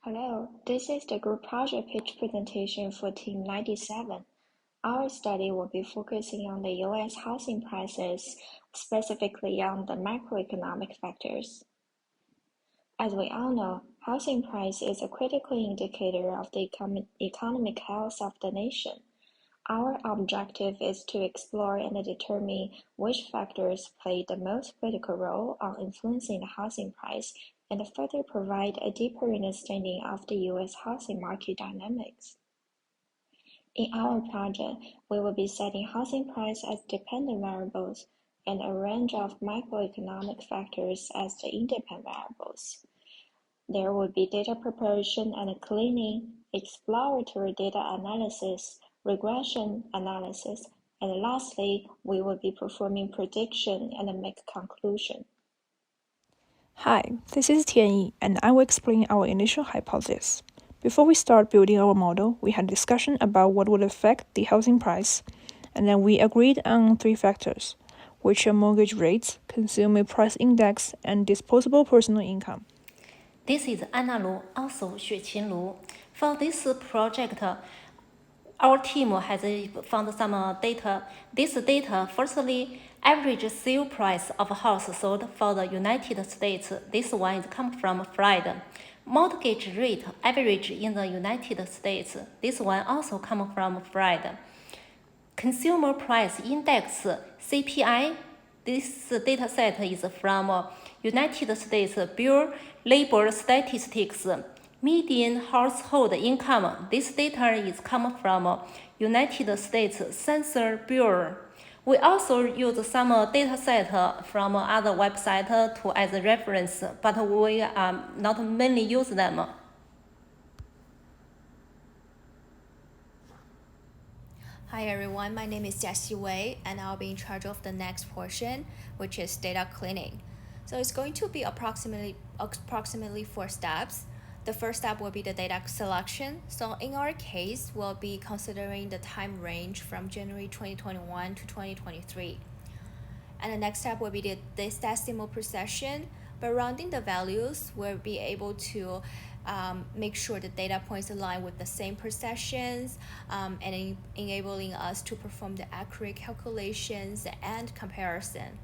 Hello, this is the group project pitch presentation for Team 97. Our study will be focusing on the U.S. housing prices, specifically on the macroeconomic factors. As we all know, housing price is a critical indicator of the economic health of the nation. Our objective is to explore and determine which factors play the most critical role on influencing the housing price and further provide a deeper understanding of the U.S. housing market dynamics. In our project, we will be setting housing price as dependent variables and a range of macroeconomic factors as the independent variables. There will be data preparation and cleaning, exploratory data analysis, regression analysis, and lastly, we will be performing prediction and make conclusion. Hi, this is Tianyi, and I will explain our initial hypothesis. Before we start building our model, we had a discussion about what would affect the housing price, and then we agreed on three factors, which are mortgage rates, consumer price index, and disposable personal income. This is Anna Lu, also Xueqin Lu. For this project, our team has found some data. This data, firstly, average sale price of a house sold for the United States. This one is come from Florida. Mortgage rate average in the United States. This one also come from Florida. Consumer price index, CPI. This data set is from United States Bureau Labor Statistics. Median household income. This data is come from United States Census Bureau. We also use some data set from other websites as a reference, but we not mainly use them. Hi everyone, my name is Jessie Wei, and I'll be in charge of the next portion, which is data cleaning. So it's going to be approximately 4 steps. The first step will be the data selection. So in our case, we'll be considering the time range from January 2021 to 2023. And the next step will be this decimal precision. By rounding the values, we'll be able to make sure the data points align with the same precisions and enabling us to perform the accurate calculations and comparison.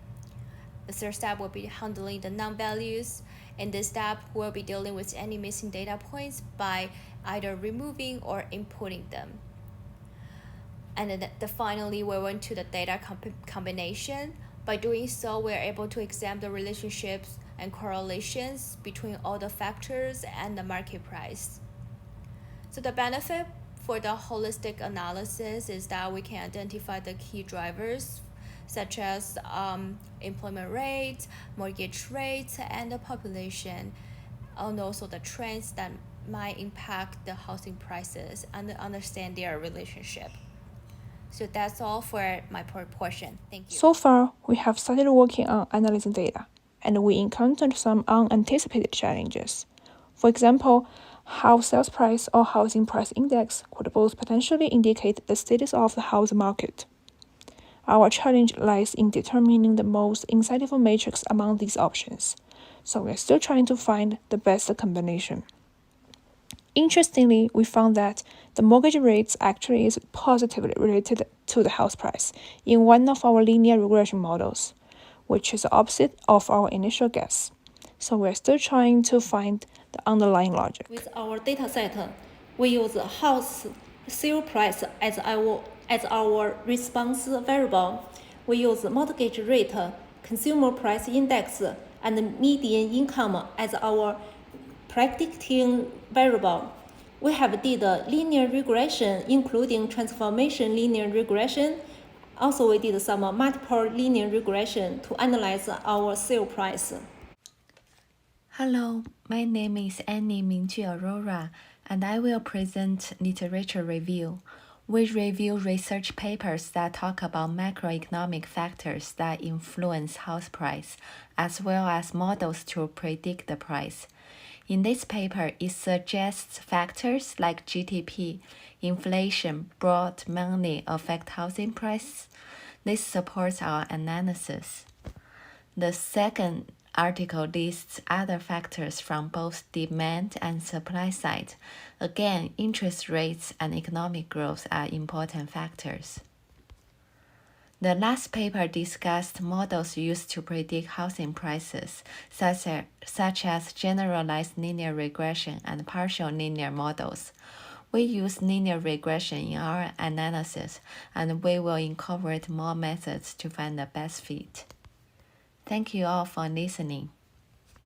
The third step will be handling the non-values. In this step, we'll be dealing with any missing data points by either removing or inputting them. And then finally, we went to the data combination. By doing so, we're able to examine the relationships and correlations between all the factors and the market price. So the benefit for the holistic analysis is that we can identify the key drivers such as employment rates, mortgage rates, and the population, and also the trends that might impact the housing prices and understand their relationship. So that's all for my portion. Thank you. So far, we have started working on analyzing data, and we encountered some unanticipated challenges. For example, how sales price or housing price index could both potentially indicate the status of the housing market. Our challenge lies in determining the most insightful matrix among these options, so we're still trying to find the best combination. Interestingly, we found that the mortgage rates actually is positively related to the house price in one of our linear regression models, which is the opposite of our initial guess. So we're still trying to find the underlying logic. With our data set, we use house sale price as our response variable. We use mortgage rate, consumer price index, and median income as our predicting variable. We have did linear regression, including transformation linear regression. Also, we did some multiple linear regression to analyze our sale price. Hello, my name is Annie Mingju Aurora, and I will present literature review. We review research papers that talk about macroeconomic factors that influence house price, as well as models to predict the price. In this paper, it suggests factors like GDP, inflation, broad mainly affect housing price. This supports our analysis. The second article lists other factors from both demand and supply side. Again, interest rates and economic growth are important factors. The last paper discussed models used to predict housing prices, such as generalized linear regression and partial linear models. We use linear regression in our analysis, and we will incorporate more methods to find the best fit. Thank you all for listening.